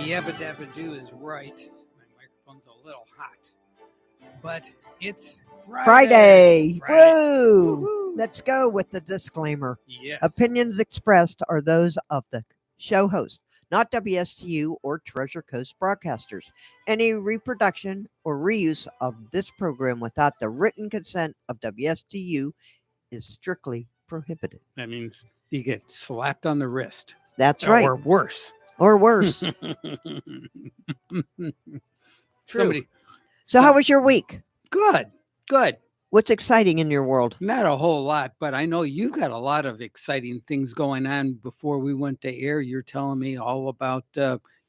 Yabba Dabba Doo is right. My microphone's a little hot. But it's Friday. Woo! Woo-hoo. Let's go with the disclaimer. Yes. Opinions expressed are those of the show host, not WSTU or Treasure Coast broadcasters. Any reproduction or reuse of this program without the written consent of WSTU is strictly prohibited. That means you get slapped on the wrist. That's right. Or worse. Or worse. True. So how was your week? Good. What's exciting in your world? Not a whole lot, but I know you've got a lot of exciting things going on. Before we went to air, you're telling me all about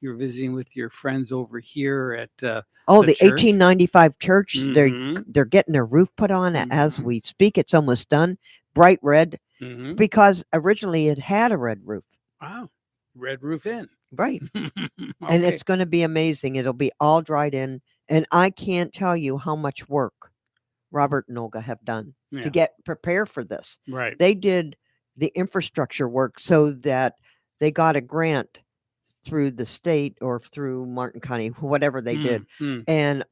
you're visiting with your friends over here at the church. 1895 church. Mhm. They're getting their roof put on as we speak. It's almost done. Bright red, because originally it had a red roof. Wow. Red roof in. Right. Okay. And it's going to be amazing. It'll be all dried in. And I can't tell you how much work Robert and Olga have done to get prepared for this. Right. They did the infrastructure work so that they got a grant through the state or through Martin County, whatever they did, and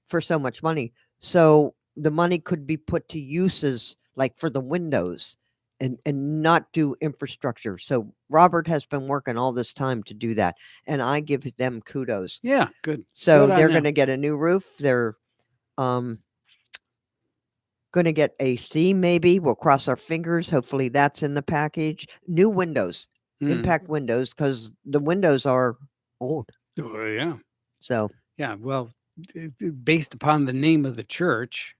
for so much money. So the money could be put to uses like for the windows and not do infrastructure. So Robert has been working all this time to do that, and I give them kudos. Yeah, good. So Good on they're them. going to get a new roof. They're going to get AC, maybe. We'll cross our fingers. Hopefully that's in the package. New windows, impact windows, because the windows are old. Oh, yeah. So Yeah, well, based upon the name of the church,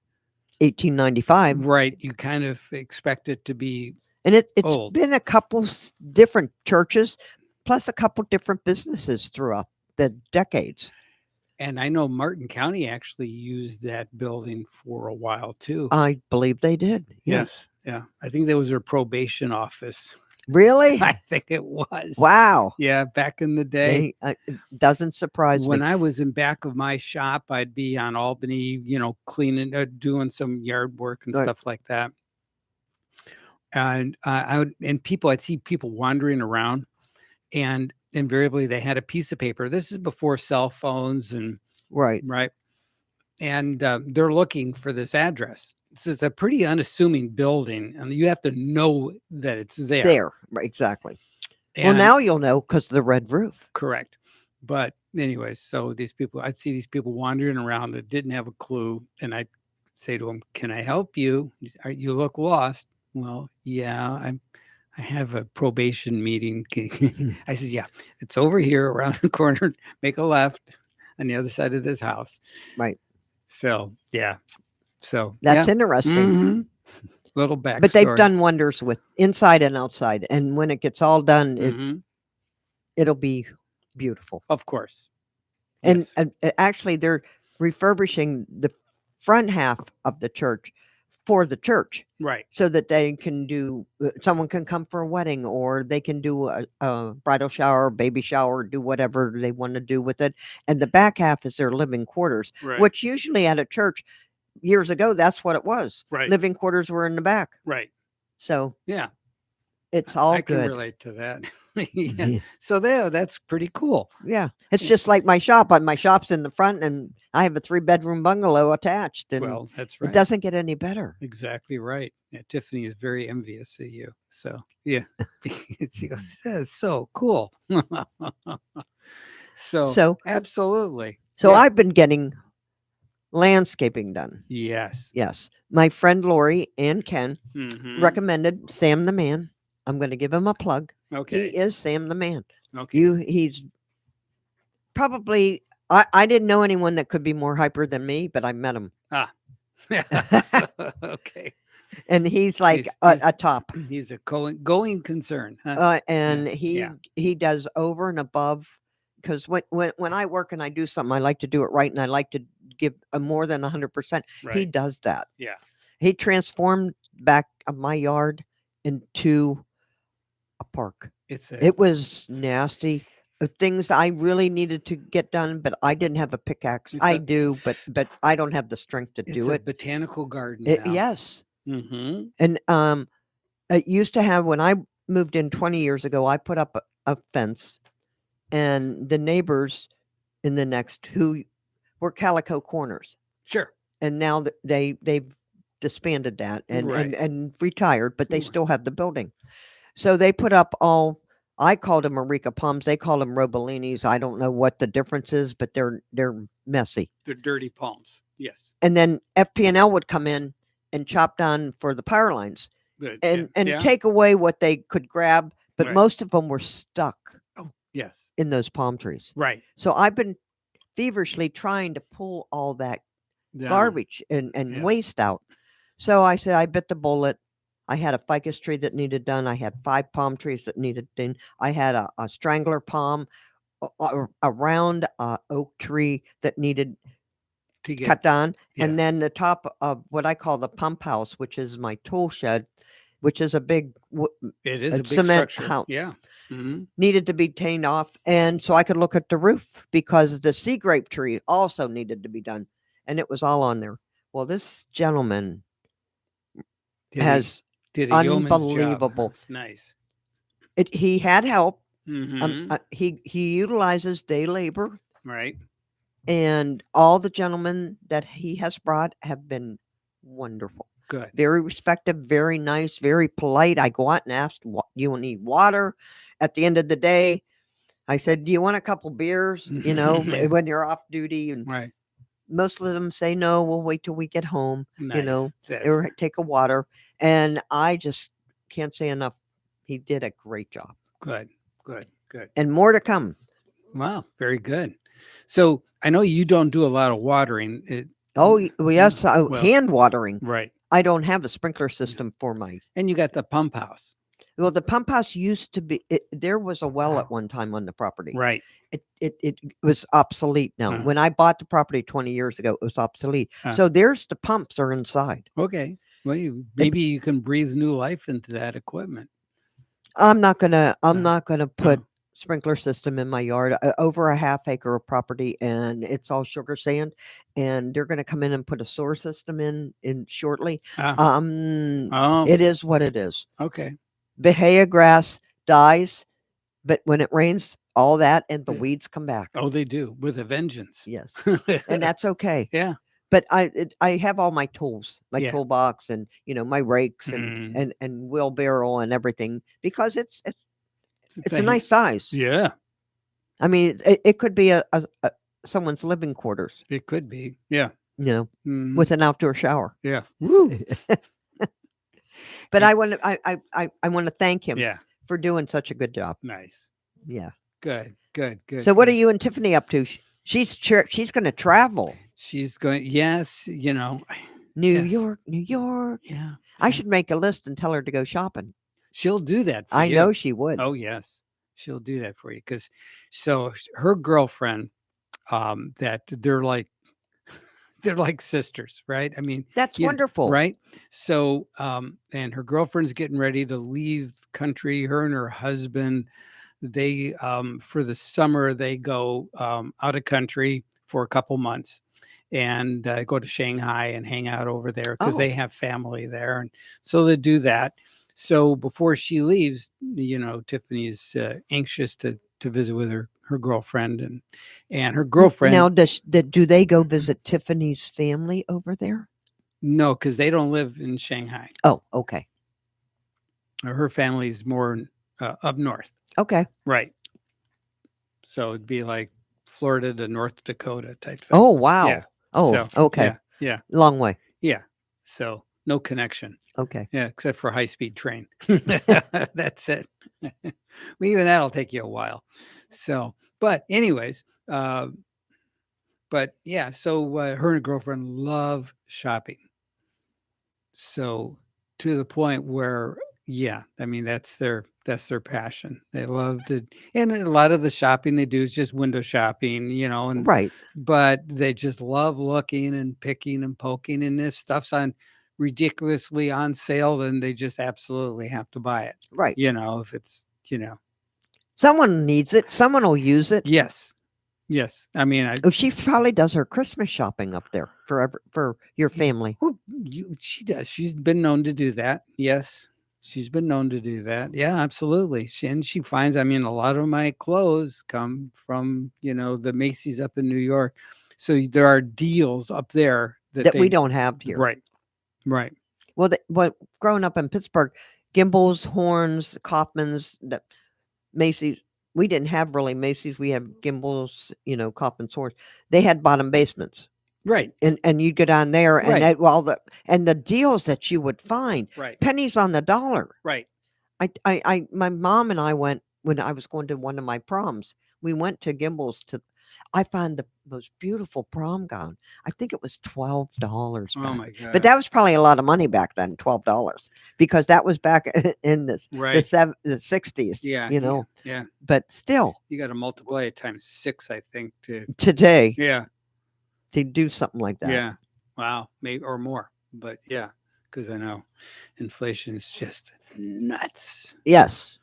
1895. right, you kind of expect it to be And it's old. been a couple different churches, plus a couple different businesses throughout the decades. And I know Martin County actually used that building for a while too. I believe they did. Yes. Yeah. I think that was their probation office. Really? I think it was. Wow. Yeah, back in the day. It doesn't surprise When me. I was in back of my shop, I'd be on Albany, cleaning, doing some yard work and stuff like that. And I'd see people wandering around, and invariably they had a piece of paper. This is before cell phones and Right. And they're looking for this address. This is a pretty unassuming building, and you have to know that it's there. There, right, exactly. And, well, now you'll know because of the red roof. Correct. But anyways, so I'd see these people wandering around that didn't have a clue, and I'd say to them, "Can I help you? You look lost." Well, yeah, I have a probation meeting. I said, "Yeah, it's over here around the corner. Make a left on the other side of this house." Right. So yeah. So that's interesting. Little backstory. But they've done wonders with inside and outside, and when it gets all done, it'll be beautiful. Of course. And actually, they're refurbishing the front half of the church for the church, right? So that they can do. Someone can come for a wedding, or they can do a bridal shower, baby shower, do whatever they want to do with it. And the back half is their living quarters, which usually at a church years ago, that's what it was. Right. Living quarters were in the back. Right. So yeah, it's all I good. can relate to that. Yeah. So that's pretty cool. Yeah. It's just like my shop. My shop's in the front, and I have a 3-bedroom bungalow attached. And well, that's right. It doesn't get any better. Exactly right. Yeah, Tiffany is very envious of you. So yeah, she goes, "That's so cool." So absolutely. So I've been getting landscaping done. Yes. My friend Lori and Ken recommended Sam the Man. I'm going to give him a plug. Okay. He is Sam the Man. Okay. He's probably, I didn't know anyone that could be more hyper than me, but I met him. Okay. And he's like a top. He's a going concern. Huh? And he does over and above, because when I work and I do something, I like to do it right, and I like to give more than 100%. Right. He does that. Yeah. He transformed back of my yard into a park. It was nasty. Things I really needed to get done, but I didn't have a pickaxe. I do, but I don't have the strength to do it. It's a botanical garden now. Yes. And it used to have, when I moved in 20 years ago, I put up a fence and the neighbors in the next who were Calico Corners, Sure. and now they've disbanded that and Right. and retired, but they Mm. still have the building. So they put up all. I called them Areca palms. They call them Robollinis. I don't know what the difference is, but they're messy. They're dirty palms. Yes. And then FP&L would come in and chop down for the power lines Good. Yeah. and Yeah. take away what they could grab, but Right. most of them were stuck Oh, yes. in those palm trees. Right. So I've been feverishly trying to pull all that Down. garbage and Yeah. waste out. So I said, I bit the bullet. I had a ficus tree that needed done. I had 5 palm trees that needed done. I had a strangler palm, a round oak tree that needed To get. cut down, Yeah. and then the top of what I call the pump house, which is my tool shed, which is a big It is a big cement structure. house, Yeah. Mm-hmm. needed to be taken off, and so I could look at the roof because the sea grape tree also needed to be done, and it was all on there. Well, this gentleman Did has did a yeoman's job. unbelievable. Nice. He had help. Mm-hmm. He utilizes day labor, Right. and all the gentlemen that he has brought have been wonderful. Good. Very respectful, very nice, very polite. I go out and ask, "You need water?" At the end of the day, I said, "Do you want a couple beers?" You know, Yeah. when you're off duty, and Right. most of them say, "No, we'll wait till we get home." Nice. You know, That's or take a water. And I just can't say enough. He did a great job, good. Good. Good. and more to come. Wow. Very good. So I know you don't do a lot of watering. Oh, yes, Well, hand watering. right. I don't have a sprinkler system for my. And you got the pump house. Well, the pump house used to be. There was a well at one time on the property. Right. It was obsolete now. Uh-huh. When I bought the property 20 years ago, it was obsolete. Uh. So there's the pumps are inside. Okay. Well, maybe you can breathe new life into that equipment. I'm not gonna Uh-huh. put sprinkler system in my yard. Over a half acre of property, and it's all sugar sand. And they're gonna come in and put a sewer system in shortly. Oh. It is what it is. Okay. Bahia grass dies, but when it rains, all that and the Yeah. weeds come back. Oh, they do with a vengeance. Yes, and that's okay. Yeah. But I have all my tools, my Yeah. toolbox, and my rakes Mm. and wheelbarrow and everything, because it's It's a nice size. Yeah. I mean, it could be a someone's living quarters, It could be. Yeah. Mhm. with an outdoor shower. Yeah. Woo. But I want to I want to thank him Yeah. for doing such a good job. Nice. Yeah. Good. Good. Good. So what are good. you and Tiffany up to? She's going to travel. She's going. Yes. New Yes. York, New York. Yeah. I yeah. should make a list and tell her to go shopping. She'll do that for I you. know she would. Oh yes, she'll do that for you because her girlfriend, that they're like sisters, right? I mean, That's wonderful. right? So, and her girlfriend's getting ready to leave the country. Her and her husband, they for the summer they go out of country for a couple months and go to Shanghai and hang out over there because they Oh. have family there, and so they do that. So before she leaves, Tiffany's anxious to visit with her girlfriend, and her girlfriend. Now, do they go visit Tiffany's family over there? No, because they don't live in Shanghai. Oh, okay. Her family's more up north. Okay. Right. So it'd be like Florida to North Dakota type thing. Oh, wow. Yeah. Oh, So, okay. Yeah. Long way. Yeah. So no connection. Okay. Yeah, except for high-speed train. That's it. Well, even that'll take you a while. So, but anyways, but yeah, so her and her girlfriend love shopping. So to the point where, yeah, I mean that's their passion. They love to, and a lot of the shopping they do is just window shopping, and Right. but they just love looking and picking and poking, and if stuff's on ridiculously on sale, then they just absolutely have to buy it. Right. If it's Someone needs it. Someone will use it. yes. I mean, Oh, she probably does her Christmas shopping up there for your family. she does. She's been known to do that. Yes. She's been known to do that. Yeah, absolutely. She finds, I mean, a lot of my clothes come from, the Macy's up in New York. So there are deals up there that that we they, don't have here. right, right, Well, growing up in Pittsburgh, Gimbel's, Horns, Kaufman's, the Macy's. We didn't have really Macy's. We have Gimbel's, Kaufman's, Horns. They had bottom basements, right, and you'd go down there, and right, the deals that you would find, right, pennies on the dollar. right. My mom and I went when I was going to one of my proms. We went to Gimbel's to. I found the most beautiful prom gown. I think it was $12 Oh back, my but God. that was probably a lot of money back then. $12 because that was back in the Right. the 60s. Yeah. Yeah. But still, You got to multiply it times 6, I think, today yeah. to do something like that. Yeah. Wow. Maybe or more. But yeah, because I know inflation is just nuts. Yes.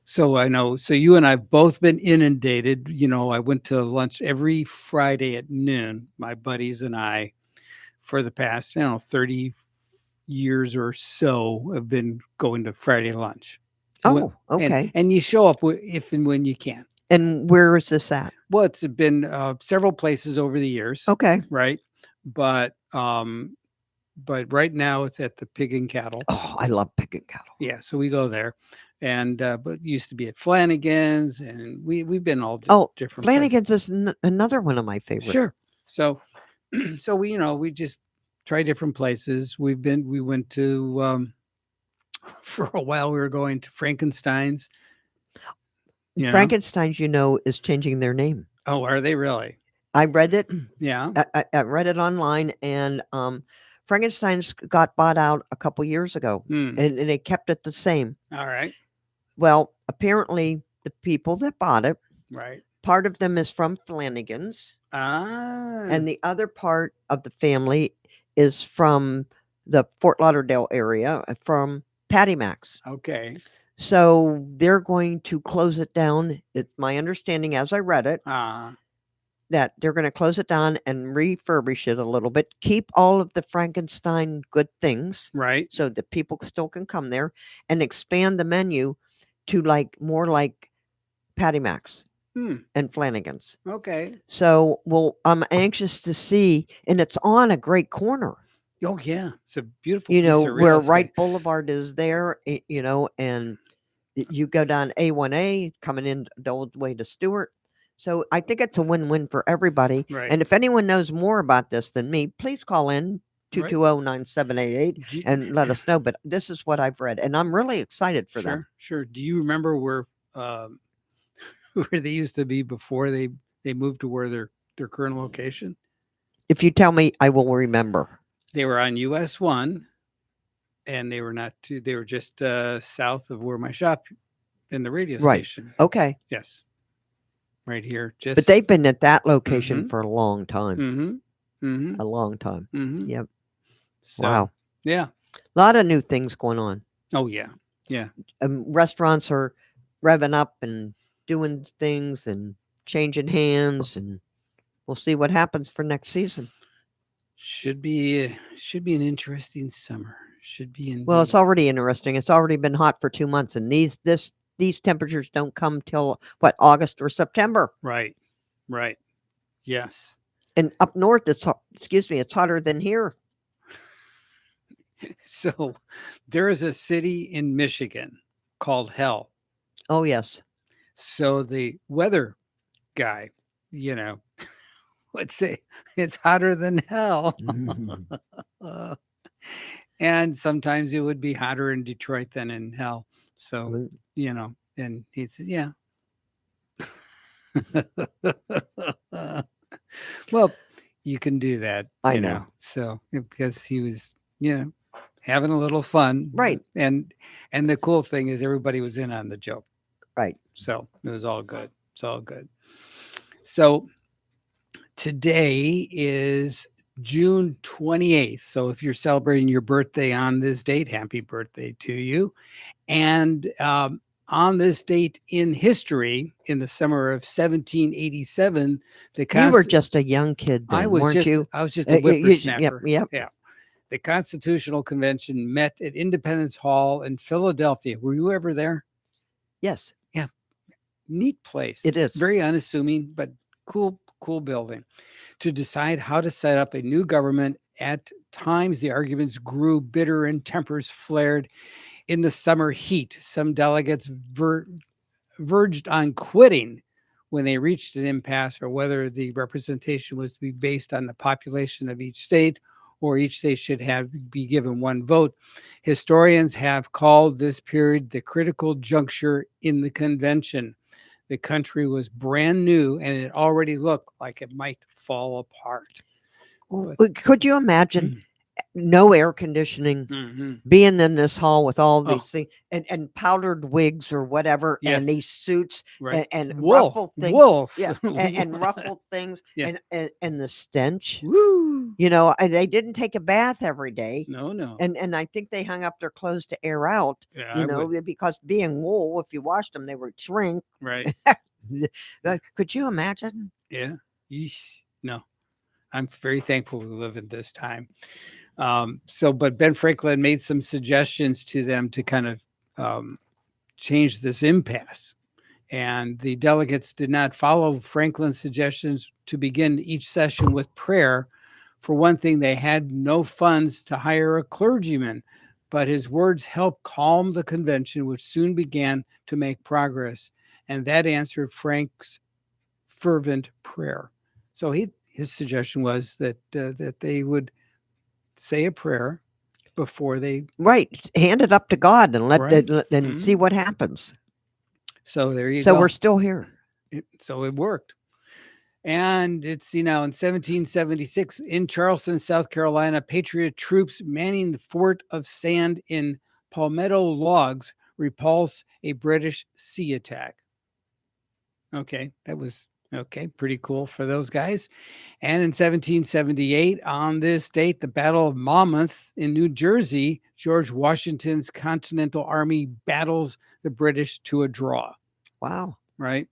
So I know. So you and I've both been inundated. I went to lunch every Friday at noon, my buddies and I, for the past, 30 years or so have been going to Friday lunch. Oh, okay. And you show up if and when you can. And where is this at? Well, it's been several places over the years. Okay. Right. But right now it's at the Pig and Cattle. Oh, I love Pig and Cattle. Yeah, so we go there, and but it used to be at Flanagan's, and we've been all different. Flanagan's is another one of my favorites. Sure. So, so we just try different places. We went to for a while. We were going to Frankenstein's. Frankenstein's, is changing their name. Oh, are they really? I read it. Yeah. I read it online, and Frankenstein's got bought out a couple years ago, and they kept it the same. All right. Well, apparently the people that bought it, right, part of them is from Flanagan's, and the other part of the family is from the Fort Lauderdale area, from Patty Mac's. Okay. So they're going to close it down. It's my understanding, as I read it, that they're going to close it down and refurbish it a little bit, keep all of the Frankenstein good things, right, so that people still can come there, and expand the menu to more like Patty Mac's and Flanagan's. Okay. So, I'm anxious to see, and it's on a great corner. Oh yeah, it's a beautiful. Piece of real where estate. Wright Boulevard is there, and you go down A1A coming in the old way to Stewart. So I think it's a win-win for everybody. Right. And if anyone knows more about this than me, please call in 220-9788 and let us know. But this is what I've read, and I'm really excited for them. Sure. Do you remember where they used to be before they moved to where their current location? If you tell me, I will remember. They were on US 1, and they were not too. They were just south of where my shop in the radio station. Okay. Yes. Right here. But they've been at that location for a long time. A long time. Yep. So, wow. Yeah. A lot of new things going on. Oh yeah. Yeah. Restaurants are revving up and doing things and changing hands, and we'll see what happens for next season. Should be an interesting summer. Should be indeed. Well, it's already interesting. It's already been hot for 2 months, and these temperatures don't come till August or September. Right. Yes. And up north, it's hotter than here. So there is a city in Michigan called Hell. Oh, yes. So the weather guy, would say it's hotter than hell. And sometimes it would be hotter in Detroit than in hell. So, and he said, yeah. Well, you can do that. I know. So because he was, having a little fun. Right. And the cool thing is everybody was in on the joke. Right. So it was all good. It's all good. So today is June 28th. So if you're celebrating your birthday on this date, happy birthday to you. And on this date in history, in the summer of 1787, you were just a young kid then, weren't you? I was just a whippersnapper. Yep. Yeah. The Constitutional Convention met at Independence Hall in Philadelphia. Were you ever there? Yes, Yeah, neat place. it is. Very unassuming, but cool building. To decide how to set up a new government. At times, the arguments grew bitter and tempers flared in the summer heat. Some delegates verged on quitting when they reached an impasse, or whether the representation was to be based on the population of each state, or each state should be given one vote. Historians have called this period the critical juncture in the convention. The country was brand new and it already looked like it might fall apart. Could you imagine no air conditioning, being in this hall with all these things and powdered wigs or whatever, and these suits and ruffled things, and ruffled things, and the stench. Woo! They didn't take a bath every day. No. And I think they hung up their clothes to air out. Because being wool, if you washed them, they would shrink. Right. Could you imagine? Yeah. Yeesh. No. I'm very thankful we live in this time. But Ben Franklin made some suggestions to them to kind of change this impasse. And the delegates did not follow Franklin's suggestions to begin each session with prayer. For one thing, they had no funds to hire a clergyman, but his words helped calm the convention, which soon began to make progress. And that answered Frank's fervent prayer. So his suggestion was that they would say a prayer before they hand it up to God and see what happens. So there you go. So we're still here. So it worked. And it's, in 1776 in Charleston, South Carolina, Patriot troops manning the fort of sand in palmetto logs repulse a British sea attack. Okay, that was pretty cool for those guys. And in 1778, on this date, the Battle of Monmouth in New Jersey, George Washington's Continental Army battles the British to a draw. Wow. Right?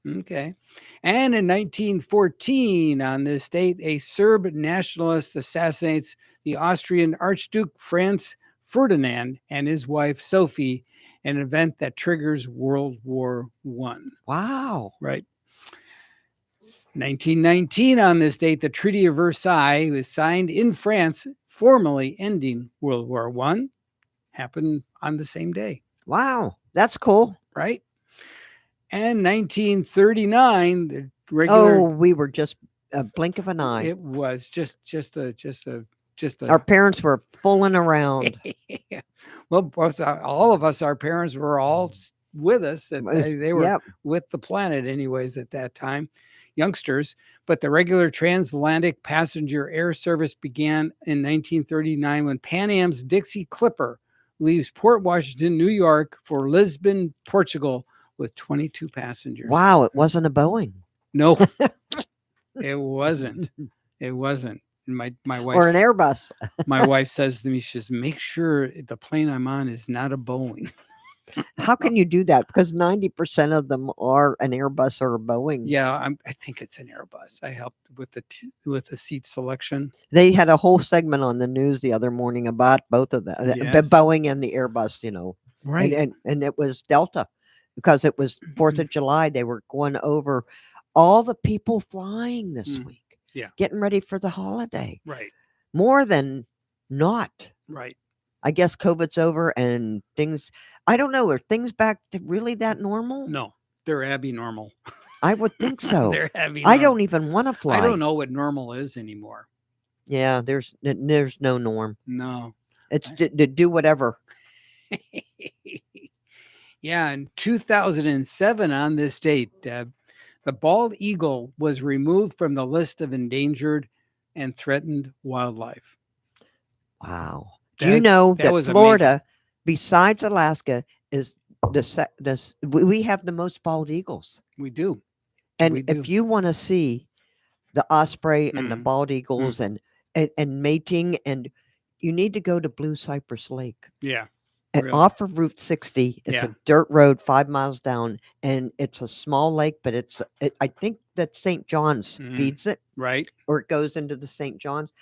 Okay. And in 1914, on this date, a Serb nationalist assassinates the Austrian Archduke Franz Ferdinand and his wife Sophie, an event that triggers World War I. Wow. Right. 1919, on this date, the Treaty of Versailles was signed in France, formally ending World War I. Happened on the same day. Wow. That's cool. Right. And 1939, the regular. We were just a blink of an eye. It was just a. Our parents were fooling around. Well, all of us, our parents were all with us. They were with the planet, anyways, at that time, youngsters. But the regular transatlantic passenger air service began in 1939 when Pan Am's Dixie Clipper leaves Port Washington, New York, for Lisbon, Portugal, with 22 passengers. Wow, it wasn't a Boeing. No, it wasn't. It wasn't. My wife, or an Airbus. My wife says to me, she says, make sure the plane I'm on is not a Boeing. How can you do that? Because 90% of them are an Airbus or a Boeing. Yeah, I think it's an Airbus. I helped with the seat selection. They had a whole segment on the news the other morning about both of them, the Boeing and the Airbus. Right? And it was Delta, because it was 4th of July. They were going over all the people flying this week. Yeah, getting ready for the holiday. Right. More than not. Right. I guess COVID's over and things. I don't know. Are things back to really that normal? No, they're abnormal. I would think so. They're abnormal. I don't even want to fly. I don't know what normal is anymore. Yeah, there's no norm. No, it's to do whatever. Yeah, in 2007, on this date, the bald eagle was removed from the list of endangered and threatened wildlife. Wow. Do you know that Florida, besides Alaska, is we have the most bald eagles? We do. And if you want to see the osprey and the bald eagles and mating, and you need to go to Blue Cypress Lake. Yeah. And off of Route 60, it's a dirt road 5 miles down, and it's a small lake, but I think that St. John's feeds it. Right. Or it goes into the St. John's.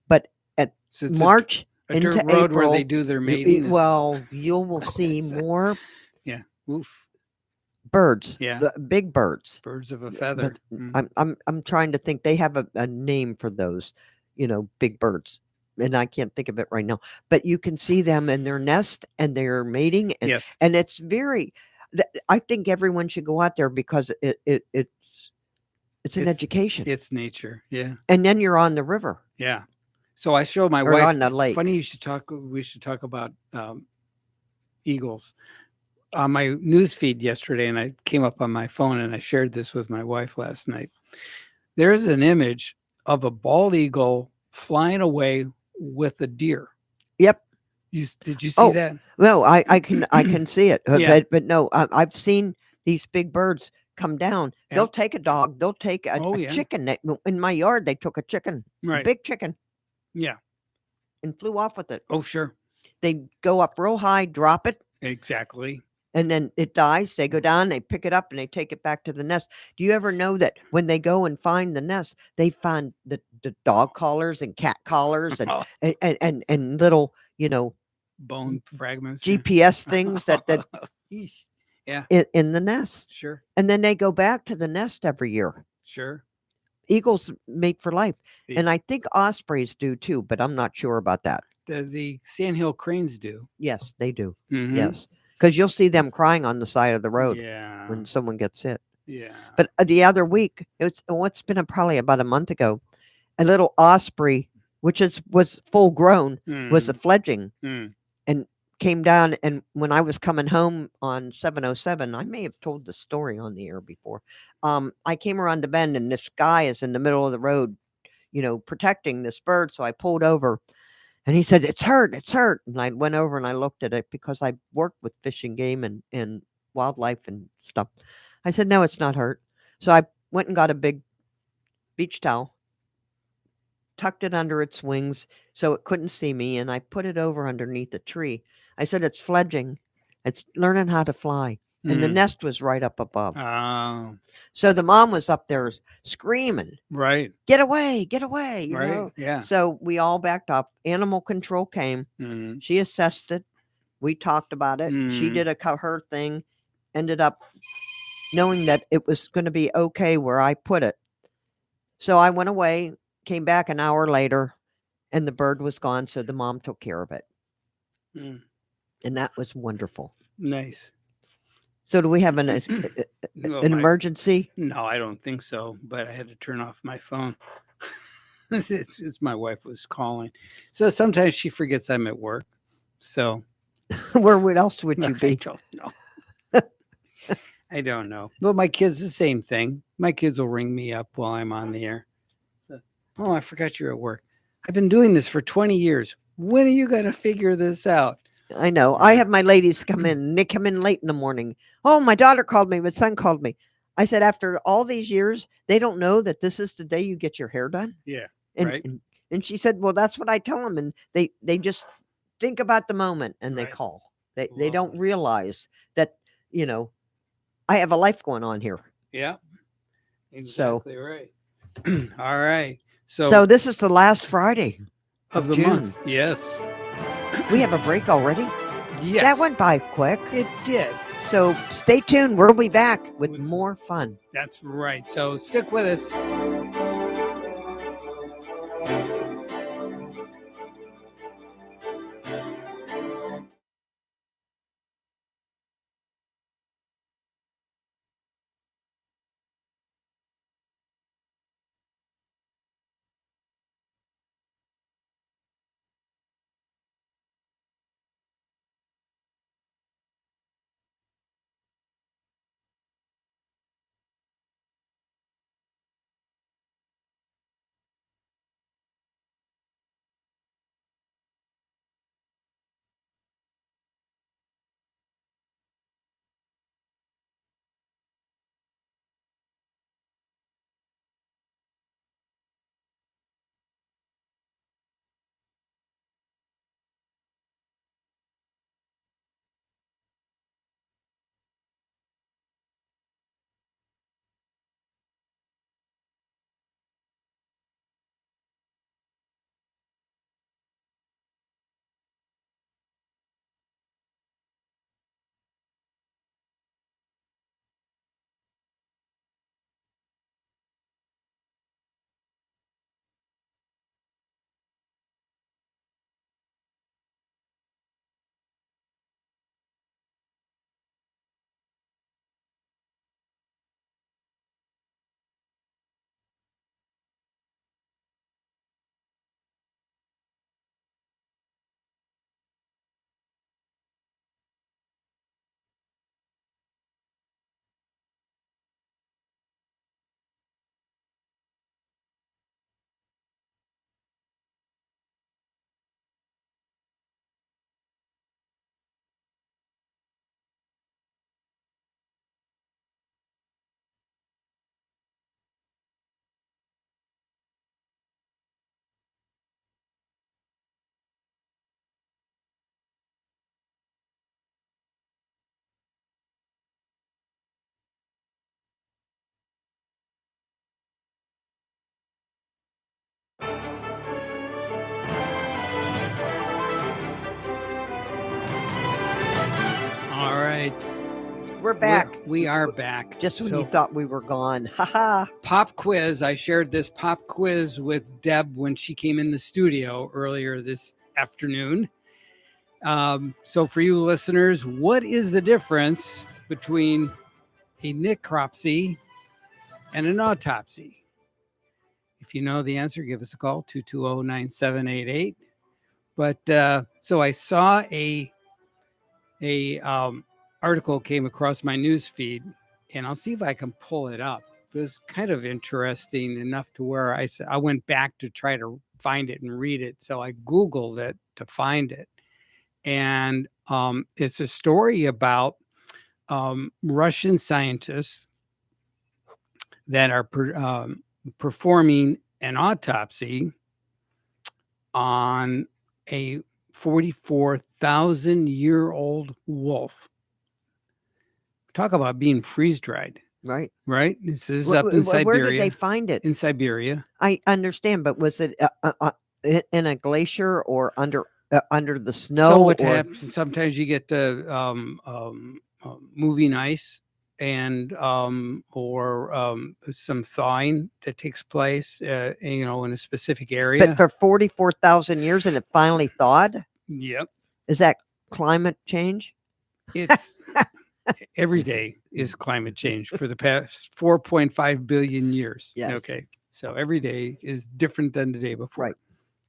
But at So it's March a dirt into road where they April, do their mating. well, you will see more Yeah. Oof. birds, Yeah. big birds. Birds of a feather. But I'm trying to think. They have a name for those, big birds, and I can't think of it right now. But you can see them in their nest and they're mating, and Yes. and it's very. I think everyone should go out there because it's an education, It's nature. Yeah. and then you're on the river Yeah. So I show my or wife. on the It's lake. funny you should talk. We should talk about eagles. On my news feed yesterday, and I came up on my phone, and I shared this with my wife last night. There is an image of a bald eagle flying away with a deer. Yep. Did you see Oh, that? no, I can see it, Yeah. but no, I've seen these big birds come down. They'll Yep. take a dog. They'll take Oh a yeah. chicken. In my yard, they took a chicken, a Right. big chicken, Yeah. and flew off with it. Oh sure. They go up real high, drop it, Exactly. and then it dies. They go down, they pick it up, and they take it back to the nest. Do you ever know that when they go and find the nest, they find the dog collars and cat collars and little, Bone fragments. Yeah. GPS things that Yeesh. Yeah. in the nest, Sure. and then they go back to the nest every year. Sure. Eagles mate for life, The and I think ospreys do too, but I'm not sure about that. the sandhill cranes do. Yes, they do. Mm-hmm. Yes, because you'll see them crying on the side of the road Yeah. when someone gets hit. Yeah. But the other week, it's been probably about a month ago, a little osprey, which was full grown, was a fledgling, Mm. and came down. And when I was coming home on 707, I may have told the story on the air before. I came around the bend, and this guy is in the middle of the road, protecting this bird. So I pulled over, and he said, "It's hurt, it's hurt." And I went over and I looked at it because I worked with fish and game and wildlife and stuff. I said, "No, it's not hurt." So I went and got a big beach towel, tucked it under its wings so it couldn't see me, and I put it over underneath a tree. I said, "It's fledging. It's learning how to fly." And the Mm. nest was right up above. Oh. So the mom was up there screaming, Right. get away, you Right. know. Yeah. So we all backed up. Animal control came. Mm. She assessed it. We talked about it. She Mm. did her thing, ended up knowing that it was going to be okay where I put it. So I went away, came back an hour later, and the bird was gone. So the mom took care of it. Mm. And that was wonderful. Nice. So do we have an Well, emergency? No, I don't think so. But I had to turn off my phone. It's my wife was calling. So sometimes she forgets I'm at work. So What else would you I be? don't know. I don't know. But my kids, the same thing. My kids will ring me up while I'm on the air. So, oh, I forgot you're at work. I've been doing this for 20 years. When are you going to figure this out? I know. I have my ladies come in. And they come in late in the morning. Oh, my daughter called me. My son called me. I said, after all these years, they don't know that this is the day you get your hair done. Yeah. And Right. and she said, well, that's what I tell them. And they just think about the moment and they Right. call. They don't realize that, I have a life going on here. Yeah. So Exactly right. All right. so this is the last Friday of the June. month. Yes. We have a break already. Yes. That went by quick. It did. So stay tuned. We'll be back with more fun. That's right. So stick with us. We're back. We are back. Just when you thought we were gone. Ha Pop quiz. I shared this pop quiz with Deb when she came in the studio earlier this afternoon. So for you listeners, what is the difference between a necropsy and an autopsy? If you know the answer, give us a call, 220-9788. But so I saw a article came across my news feed, and I'll see if I can pull it up. It was kind of interesting enough to where I went back to try to find it and read it. So I Googled it to find it. And it's a story about Russian scientists that are performing an autopsy on a 44,000-year-old wolf. Talk about being freeze-dried. Right. Right? This is up in Siberia. Where did they find it? In Siberia. I understand, but was it in a glacier or under the snow? So what happens, sometimes you get the moving ice and or some thawing that takes place, in a specific area. But for 44,000 years, and it finally thawed? Yep. Is that climate change? It's every day is climate change for the past 4.5 billion years. Yes. Okay. So every day is different than the day before. Right.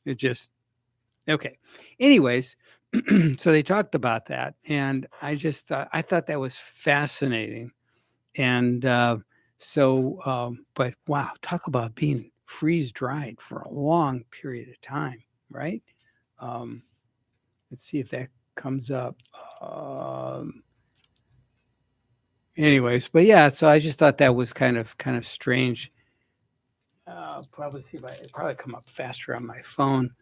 It just, okay. Anyways, so they talked about that, and I thought that was fascinating. And but wow, talk about being freeze dried for a long period of time, right? Let's see if that comes up. Anyways, but yeah, so I just thought that was kind of strange. Probably see if it'll probably come up faster on my phone,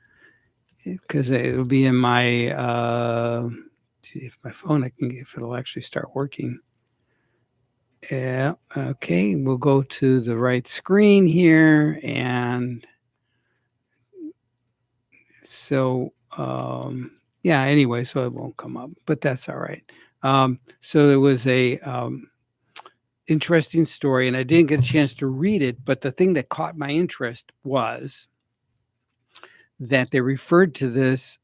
because it'll be in my see if my phone if it'll actually start working. Yeah, okay, we'll go to the right screen here, and so yeah, anyway, so it won't come up, but that's all right. So there was a interesting story, and I didn't get a chance to read it, but the thing that caught my interest was that they referred to this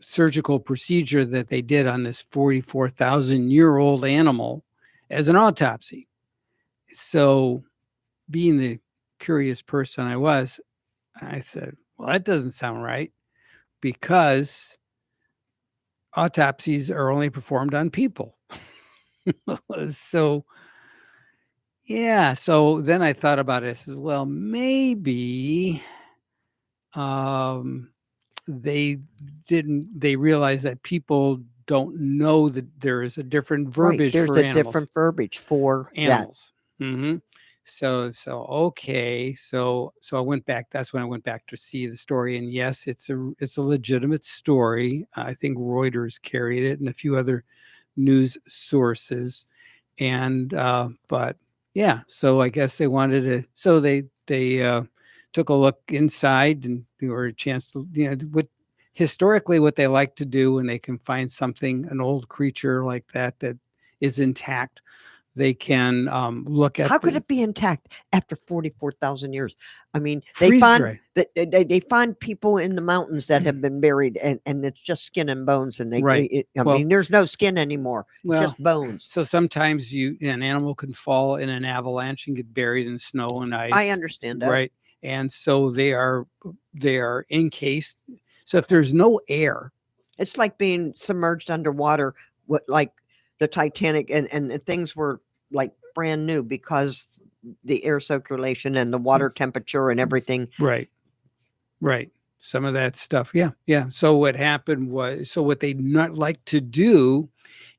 surgical procedure that they did on this 44,000-year-old animal as an autopsy. So being the curious person I was, I said, well, that doesn't sound right, because autopsies are only performed on people. So, yeah. So then I thought about it. I said, well, maybe they realized that people don't know that there is a different verbiage There's for a animals. different verbiage for animals. Mm-hmm. So okay. So I went back. That's when I went back to see the story. And yes, it's a legitimate story. I think Reuters carried it and a few other news sources. And but yeah, so I guess they wanted to. So they took a look inside, and they were a chance to historically what they like to do when they can find something, an old creature like that is intact. They can look at. How could it be intact after 44,000 years? I mean, they find people in the mountains that have been buried, and it's just skin and bones, and I mean, there's no skin anymore, just bones. So sometimes an animal can fall in an avalanche and get buried in snow and ice. I understand that. Right, and so they are encased. So if there's no air, it's like being submerged underwater, like the Titanic, and things were like brand new because the air circulation and the water temperature and everything. Right. Some of that stuff. Yeah. So what happened was, so what they not like to do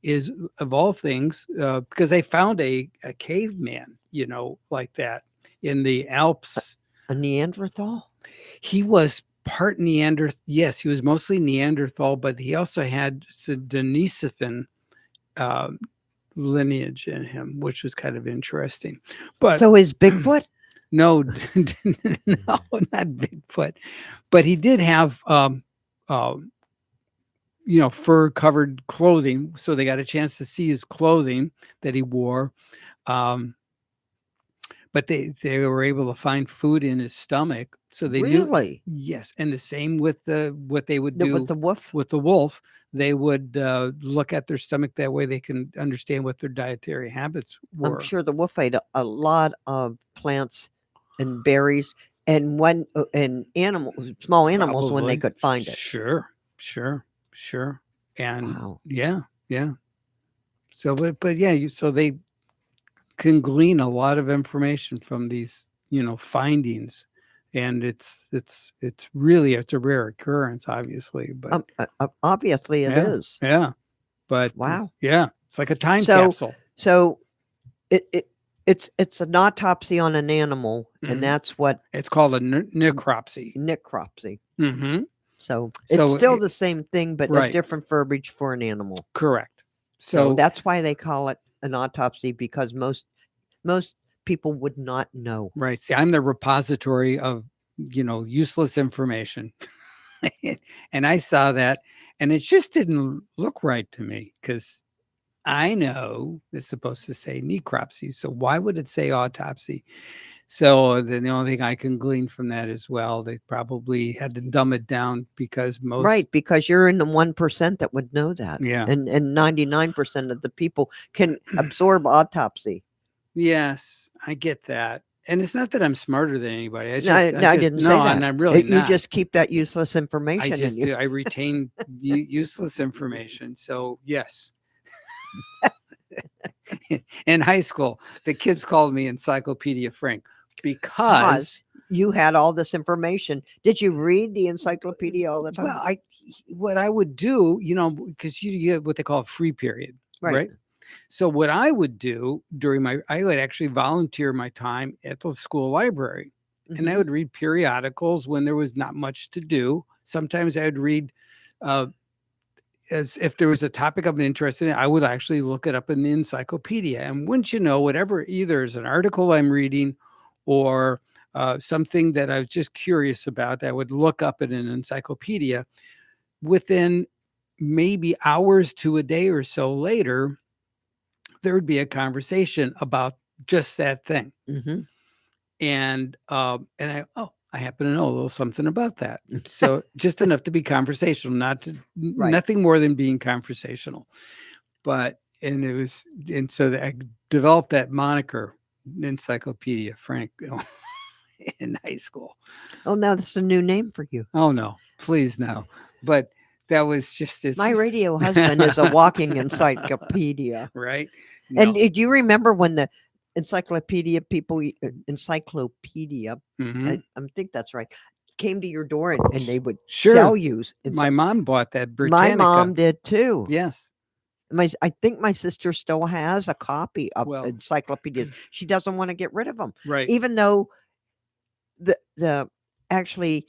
is, of all things, because they found a caveman, like that in the Alps. A Neanderthal? He was part Neanderthal. Yes, he was mostly Neanderthal, but he also had Denisovan lineage in him, which was kind of interesting. But so is Bigfoot? No, no, not Bigfoot, but he did have fur covered clothing. So they got a chance to see his clothing that he wore. Um, but they were able to find food in his stomach, so they knew. Really? Yes, and the same with what they would With do the wolf? with the wolf. They would look at their stomach, that way they can understand what their dietary habits I'm were. sure the wolf ate a lot of plants and berries and small animals when they Probably. could find it. Sure, sure, sure. And Wow. yeah, yeah. So but yeah, so they can glean a lot of information from these, findings. And it's really, it's a rare occurrence, obviously, but Obviously it yeah, is. yeah, but Wow. yeah, it's like a time So capsule. so it it's an autopsy on an animal, and Mhm. that's what It's called a necropsy. necropsy. Hmm. So it's So still the same thing, but a right, different verbiage for an animal. correct. So So that's why they call it an autopsy, because most people would not know. right, see, I'm the repository of useless information. And I saw that, and it just didn't look right to me, because I know it's supposed to say necropsy. So why would it say autopsy? So then the only thing I can glean from that is, well, they probably had to dumb it down, because most, Right, because you're in the 1% that would know that. yeah, And 99% of the people can absorb autopsy. yes, I get that. And it's not that I'm smarter than anybody. No, no, I didn't say no, and that. I'm really You not. just keep that useless I information in just you. do. I retain useless information. So yes, in high school, the kids called me Encyclopedia Frank, because, Because you had all this information. Did you read the encyclopedia all the time? well, what I would do, because you have what they call a free period, Right. right? So what I would do I would actually volunteer my time at the school library, and I Hmm. would read periodicals when there was not much to do. Sometimes I would read, uh, as if there was a topic I'm interested in, I would actually look it up in the encyclopedia. And wouldn't you know, whatever, either is an article I'm reading, or something that I was just curious about, that I would look up in an encyclopedia, within maybe hours to a day or so later, there would be a conversation about just that thing. Hmm. I happen to know a little something about that. So just enough to be conversational, Right. nothing more than being conversational. But and so I developed that moniker, Encyclopedia Frank, in high school. Oh, now that's a new name for you. Oh no, please no. But that was just, it's My just radio husband is a walking encyclopedia. right. And No. do you remember when the encyclopedia, Hmm. I think that's right, came to your door and they would Sure. sell you? My mom bought that My Britannica. mom did too. Yes. I think my sister still has a copy of Well, encyclopedias. She doesn't want to get rid of them, right. even though the actually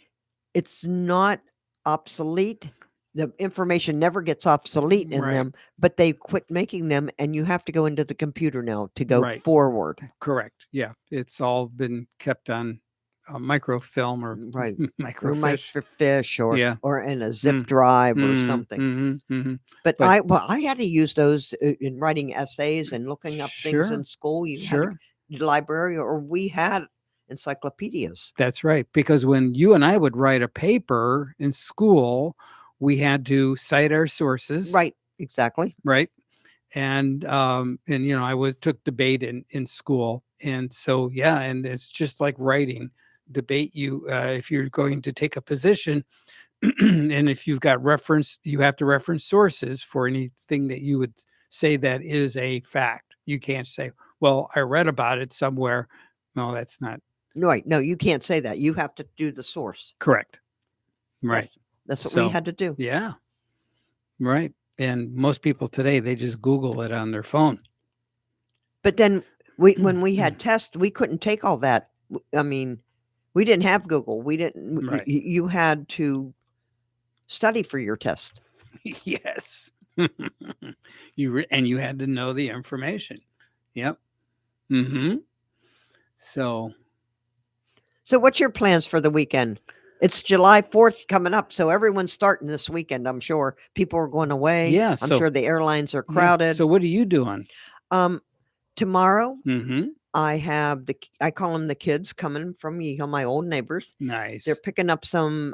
it's not obsolete. The information never gets obsolete in Right. them, but they quit making them, and you have to go into the computer now to go Right. forward. Correct. Yeah. It's all been kept on microfilm, or Right. Or microfiche. microfiche Yeah. or in a zip drive or something. But But I had to use those in writing essays and looking up things in sure, school. You had to sure. the library, or we had encyclopedias. That's right. Because when you and I would write a paper in school, we had to cite our sources, Right, exactly. right? And I took debate in school, and so yeah, and it's just like writing debate. If you're going to take a position, and if you've got reference, you have to reference sources for anything that you would say that is a fact. You can't say, well, I read about it somewhere. No, that's not Right. No, you can't say that. You have to do the source. correct. Right. That's what we So had to do. yeah, right. And most people today, they just Google it on their phone. But then when we had tests, we couldn't take all that. I mean, we didn't have Google. We didn't. Right. You had to study for your test. Yes. You had to know the information. Yep. Mm-hmm. So So, what's your plans for the weekend? It's July 4th coming up, so everyone's starting this weekend, I'm sure. People are going away. Yeah. I'm So sure the airlines are yeah. crowded. So what are you doing? Tomorrow, Mm-hmm. I have I call them the kids coming from Yeehaw, my old neighbors. They're Nice. picking up some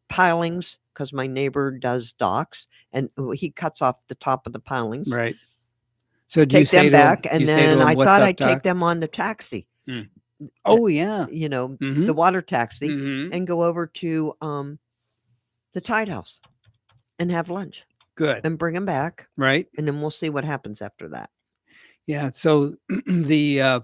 pilings because my neighbor does docks and he cuts off the top of the pilings. Right. So do you Take say them to him? back, Do you and say to then him, I "What's thought up, I'd take Doc?" them on the taxi, Mm. the, Oh yeah. Mm-hmm. the water taxi, Mm-hmm. and go over to the Tide House and have lunch Good. and bring them back, Right. and then we'll see what happens after that. Yeah. So the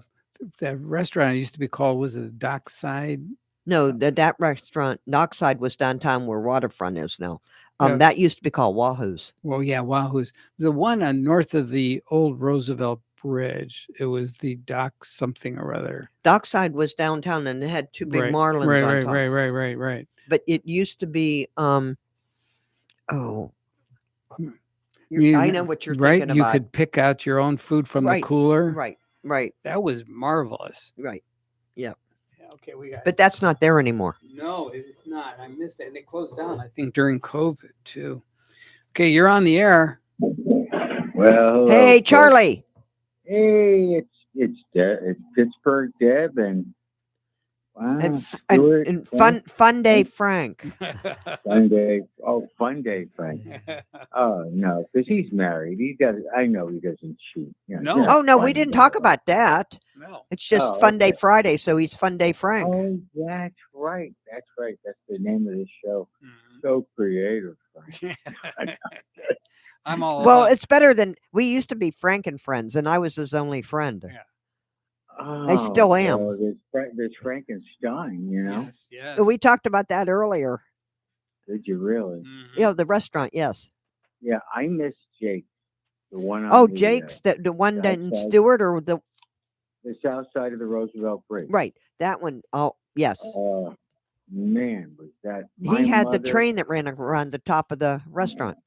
restaurant used to be called, was it Dockside? No, that restaurant, Dockside, was downtown where Waterfront is now. Yeah. That used to be called Wahoo's. Well, yeah. Wahoo's. The one on north of the old Roosevelt Bridge. It was the Dock something or other. Dockside was downtown and it had two big Right. marlins Right. on Right. top. Right. Right. Right. Right. But it used to be oh, I know what you're right. thinking You about. could pick out your own food from the Right, cooler. right, That was marvelous. right. Yeah. Yeah, okay, we got. But that's not there anymore. No, it is not. I missed it, and it closed down. I think during COVID too. Okay, you're on the air. Well, hello, Hey, folks. Charlie. Hey, it's Pittsburgh Deb and wow, And Stuart, Funday Frank. Funday. Oh, Funday, Frank. Oh no, because he's married. He does. I know he doesn't cheat. You know, No. he's not Oh no, we funny didn't that talk way. about that. No. It's just Oh, Funday okay. Friday, so he's Funday Frank. Oh, that's right. That's right. That's the name of this show. Mhm. So creative, Frank. I'm all Well, about. it's better than we used to be Frank and Friends, and I was his only friend. Yeah. I still am. Well, there's Frankenstein. You know? Yes. Yes. We talked about that earlier. Did you really? Mhm. The restaurant, yes. Yeah, I miss Jake, the one on Oh, the Jake's the one south in side, Stewart or the the south side of the Roosevelt Bridge. right, that one. Oh, yes. Oh man, was that my He had the mother? train that ran around the top of the restaurant.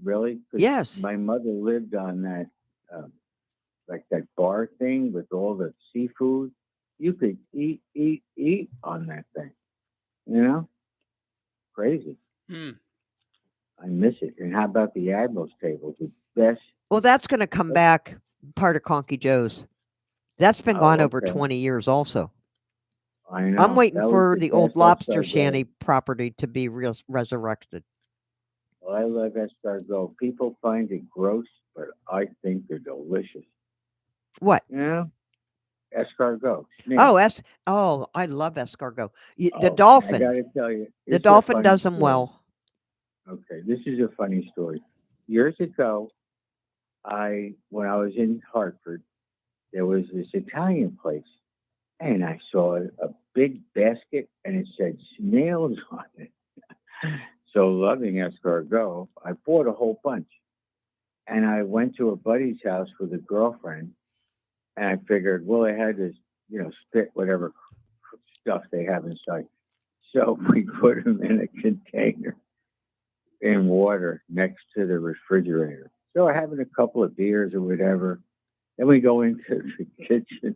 Really? 'Cause Yes. my mother lived on that, like that bar thing with all the seafood. You could eat on that thing. You know, crazy. Hmm. I miss it. And how about the Admiral's table? The best. Well, that's going to come back, part of Conky Joe's. That's been gone Oh, over okay. 20 years also. I know. I'm waiting That was for the the old best lobster escargot. shanty property to be resurrected. Well, I love escargot. People find it gross, but I think they're delicious. What? You know, escargot. Oh, Snail. I love escargot. The Oh, I dolphin. gotta tell you, The it's a dolphin funny does them story. well. Okay, this is a funny story. Years ago, when I was in Hartford, there was this Italian place, and I saw a big basket, and it said snails on it. So loving escargot, I bought a whole bunch, and I went to a buddy's house with a girlfriend, and I figured, well, they had this, spit whatever stuff they have inside. So we put them in a container in water next to the refrigerator. So we're having a couple of beers or whatever. Then we go into the kitchen.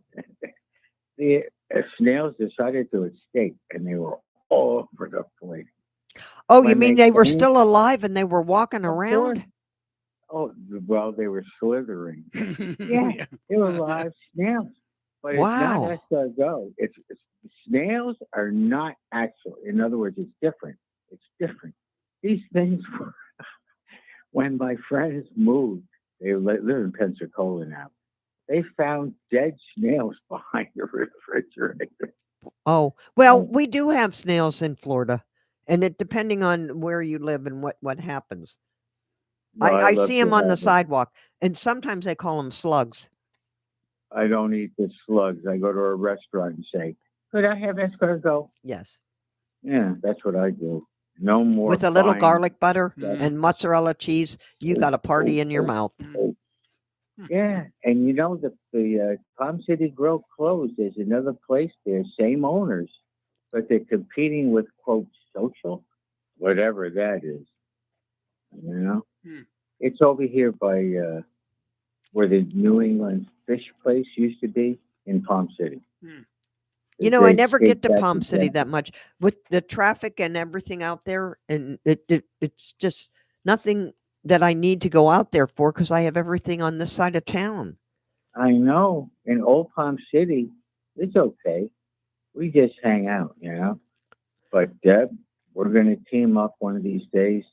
The snails decided to escape, and they were all over the place. Oh, you When mean they they were came, still alive and they were walking of course, around? oh, well, they were slithering. Yeah, Yeah. they were live snails. But it's not Wow. escargot. It's snails are not actual. In other words, it's different. It's different. These things were, when my friends moved, they live in Pensacola now. They found dead snails behind the refrigerator. Oh, well, Oh, we do have snails in Florida, and it depending on where you live and what happens. well, I I love see to them on the have it. sidewalk, and sometimes they call them slugs I don't eat the slugs. I go to a restaurant and say, "Could I have escargot?" yes, Yeah, that's what I do. No more with a little buying garlic butter stuff. and mozzarella cheese. You got a party in your mouth. Mm. Yeah, and the Palm City Grill closed. There's another place there, same owners, but they're competing with quote social, whatever that is. You know, Mm. it's over here by where the New England fish place used to be in Palm City. Mm. You It's know, I a never state get to tax Palm City that exemption. much with the traffic and everything out there, and it's just nothing that I need to go out there for because I have everything on this side of town. I know in Old Palm City, it's okay. We just hang out, you know. But Deb, we're going to team up one of these days.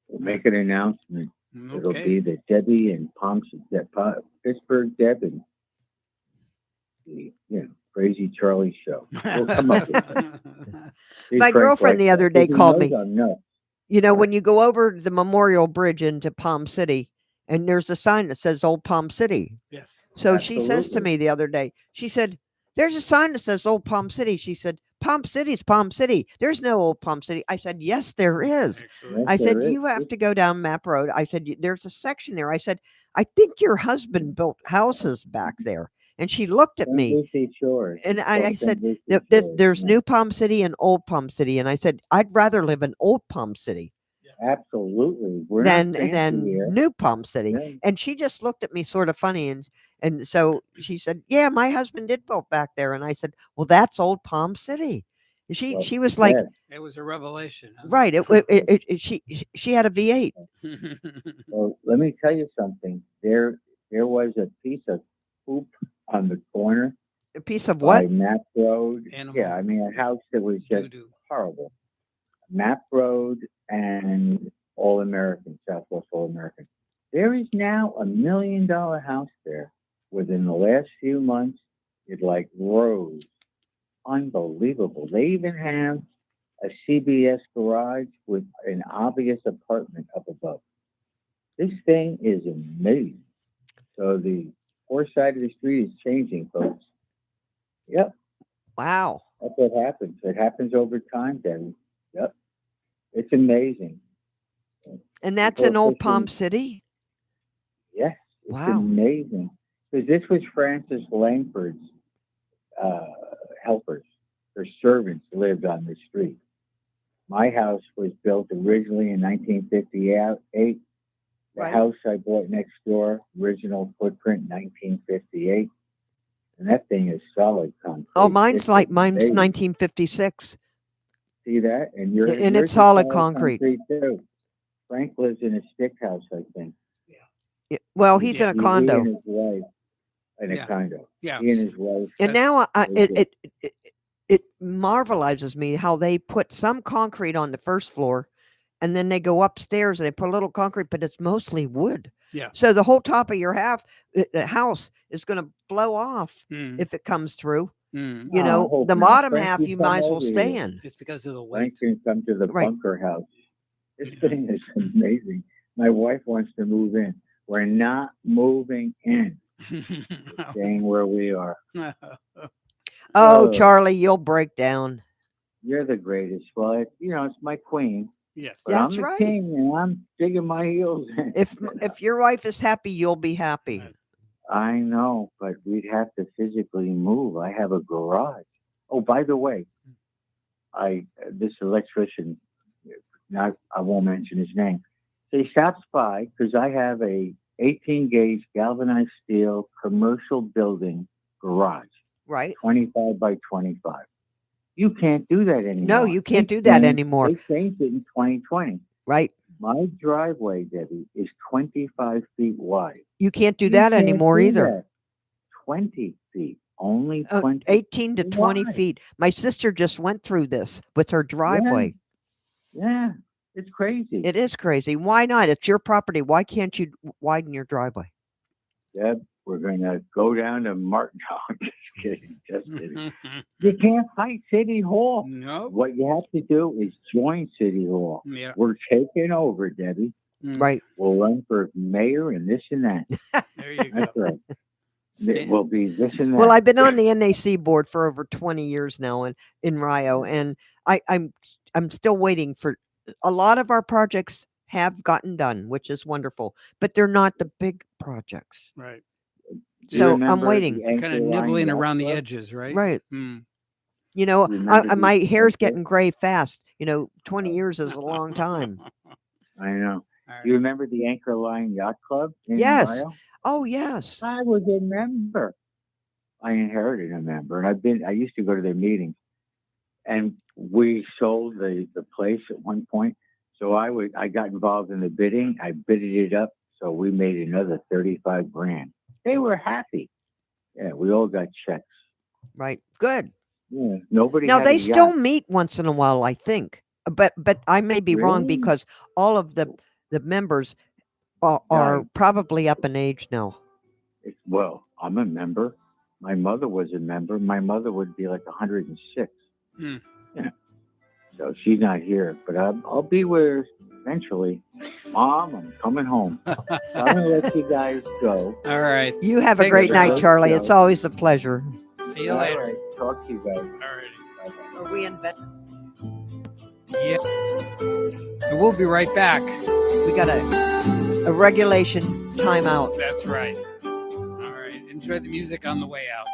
We'll Yeah. make an announcement. It'll Okay. be the Debbie and Pittsburgh Deb and the Crazy Charlie show. We'll come up with it. See, My Frank girlfriend likes the that other 'cause day he called knows me. I'm nuts. You know, when you go over the Memorial Bridge into Palm City, and there's a sign that says Old Palm City. Yes. So she says to Absolutely. me the other day, she said, "There's a sign that says Old Palm City." She said, "Palm City's Palm City. There's no Old Palm City." I said, "Yes, there is." Actually. Yes, I said, there is. "You have to go down Map Road." I said, "There's a section there." I said, "I think your husband built houses back there." And she looked at me, Lucy Shores. and It's I called said, Lucy Shores. There's Yeah. New Palm City and Old Palm City." And I said, "I'd rather live in Old Palm City Absolutely. We're not fancy than here. New Palm City." Yeah. And she just looked at me sort of funny, and so she said, "Yeah, my husband did build back there." And I said, "Well, that's Old Palm City." And Well, she was like, Deb, It was a revelation. Huh? "Right, she had a V8, well, let me tell you something. There was a piece of poop on the corner a piece of by what?" Map Road. Animal Yeah, I mean a house that was just doo-doo. horrible. Map Road and All American, Southwest All American. There is now $1 million house there. Within the last few months, it like rose. Unbelievable. They even have a CBS garage with an obvious apartment up above. This thing is amazing. So the poor side of the street is changing, folks. Yep, Wow. that's what happens. It happens over time, Debbie. Yep, it's amazing. And that's People are in Old Palm pushing. City? Yes, it's Wow. amazing. Because this was Francis Langford's uh, helpers. Her servants lived on the street. My house was built originally in 1958. The Right. house I bought next door, original footprint, 1958. And that thing is solid concrete. Oh, mine's It's mine's amazing. 1956. See that? And And it's yours is solid solid concrete. concrete too. Frank lives in a stick house, I think. Well, he's in Yeah. a He condo. and his wife in a Yeah. condo. Yeah. He and his wife. And That's- now they did. it marvelizes me how they put some concrete on the first floor, and then they go upstairs and they put a little concrete, but it's mostly wood. Yeah. So the whole top of your the house is going to blow off Mm, if it comes through. mm. You I know, hope the not. bottom Frank, half you you come might as well over stay here. in. It's because of the Frank weight. can come to the Right. bunker house. This Yeah. thing is amazing. My wife wants to move in. We're not moving in. We're staying where we are. Oh, Oh, Charlie, you'll break down. you're the greatest. Well, it's my queen, Yes. but I'm That's the right. king, and I'm digging my heels in. If your wife is happy, you'll be happy. Right. I know, but we'd have to physically move. I have a garage. Oh, by the way, this electrician, not I won't mention his name. So he stops by because I have a 18 gauge galvanized steel commercial building garage, Right? 25 by 25. You can't do that anymore. No, you can't do that anymore. They changed it in 2020. Right? My driveway, Debbie, is 25 feet wide. You can't do You that can't anymore do either. that. 20 feet, only 20. 18 to 20 Why? feet. My sister just went through this with her driveway. Yeah, it's crazy. It is crazy. Why not? It's your property. Why can't you widen your driveway? Deb, we're going to go down to Martin. No, I'm just kidding. Just kidding. You can't fight City Hall. No. What you have to do is join City Hall. Yeah. We're taking over, Debbie. Mm. Right. We'll run for mayor and this and that. There you go. That's right. It Stan- will be this and that. Well, I've been on the NAC board for over 20 years now in Rio, and I'm still waiting for a lot of our projects have gotten done, which is wonderful, but they're not the big projects. Right. Do you So I'm remember waiting. the You're kind Anchor of Line nibbling Yacht around the Club? edges, right? Right. Mm. You know, You remember my the hair's Anchor? getting gray fast. 20 years is a long time. I know. All You right. remember the Anchor Line Yacht Club in Yes. Rio? Oh, yes. I was a member. I inherited a member, and I used to go to their meetings, and we sold the place at one point. So I got involved in the bidding. I bidded it up, so we made another 35 grand. They were happy. Yeah, we all got checks. Right. Good. Yeah, nobody Now had a they still yacht. meet once in a while, I think. But I may be wrong Really? because all of the members are Died. probably up in age now. Well, I'm a member. My mother was a member. My mother would be like 106. Hmm. Yeah. So she's not here, but I'll be with her eventually. Mom, I'm coming home. So I'm going to let you guys go. All right. You have a Thanks, great night, Charlie. Charlie. It's always a pleasure. See you All later. right. Talk to you guys. All right. Are we in bed? Yeah. And we'll be right back. We got a regulation timeout. That's right. All right. Enjoy the music on the way out.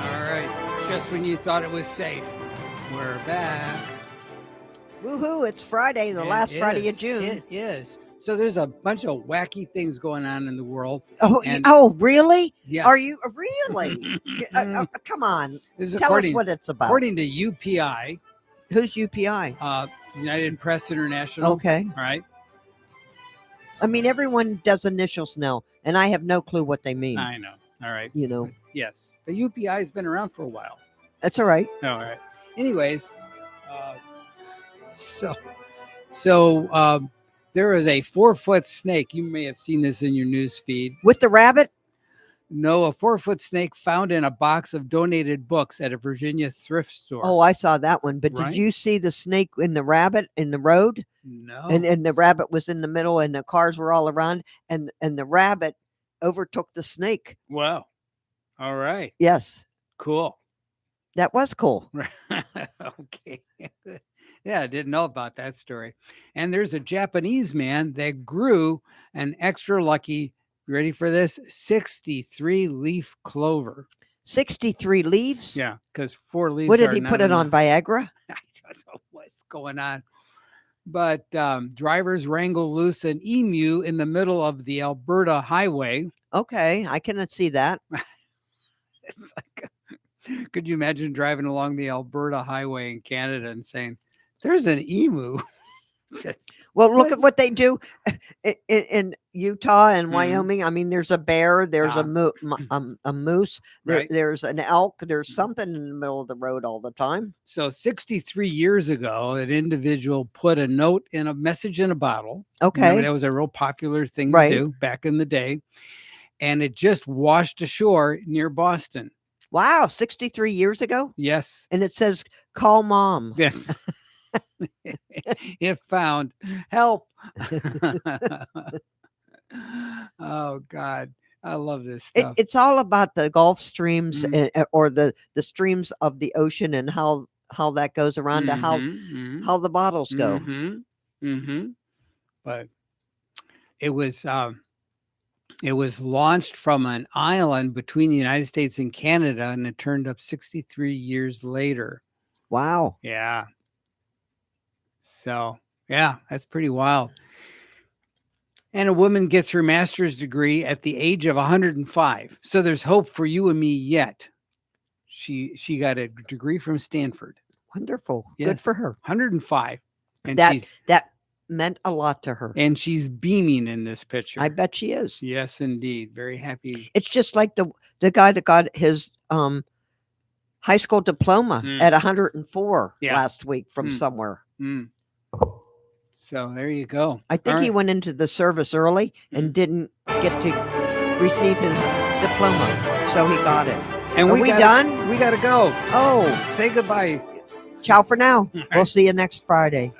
All right. Just when you thought it was safe, we're back. Woohoo! It's Friday, the last Friday of June. It is. So there's a bunch of wacky things going on in the world. Oh, really? Yes. Are you really? Come on. This is Tell us what it's about. According to UPI. Who's UPI? United Press International. Okay. All right. I mean, everyone does initials now, and I have no clue what they mean. I know. All right. You know. But yes. The UPI has been around for a while. That's all right. All right. Anyways, so there is a 4-foot snake. You may have seen this in your news feed. With the rabbit? No, a 4-foot snake found in a box of donated books at a Virginia thrift store. Oh, I saw that one. But Right? Did you see the snake and the rabbit in the road? No. And the rabbit was in the middle, and the cars were all around, and the rabbit overtook the snake. Wow. All right. Yes. Cool. That was cool. Okay. Yeah, I didn't know about that story. And there's a Japanese man that grew an extra lucky, ready for this, 63 leaf clover. 63 leaves? Yeah, because 4 leaves. What did he put it on, Viagra? I don't know what's going on. But drivers wrangle loose an emu in the middle of the Alberta highway. Okay, I can see that. It's like, could you imagine driving along the Alberta highway in Canada and saying, "There's an emu"? Well, look at what they do in Utah and Mhm. Wyoming. I mean, there's a bear, there's a moose, Right. there's an elk, there's something in the middle of the road all the time. So 63 years ago, an individual put a note in a message in a bottle. Remember, Okay. that was a real popular thing to Right. do back in the day. And it just washed ashore near Boston. Wow, 63 years ago? Yes. And it says, call mom. Yes. It found help. Oh, God. I love this stuff. It's all about the Gulf streams Mhm. or the streams of the ocean and how that goes around to how the bottles go. But it was launched from an island between the United States and Canada, and it turned up 63 years later. Wow. Yeah. So, yeah, that's pretty wild. And a woman gets her master's degree at the age of 105. So there's hope for you and me yet. She got a degree from Stanford. Wonderful. Yes. Good for her. 105. And that meant a lot to her. And she's beaming in this picture. I bet she is. Yes, indeed. Very happy. It's just like the guy that got his high school diploma at 104 last week from somewhere. So there you go. I think he went into the service early and didn't get to receive his diploma, so he got it. And Are we done? We got to go. Oh, say goodbye. Ciao for now. We'll see you next Friday.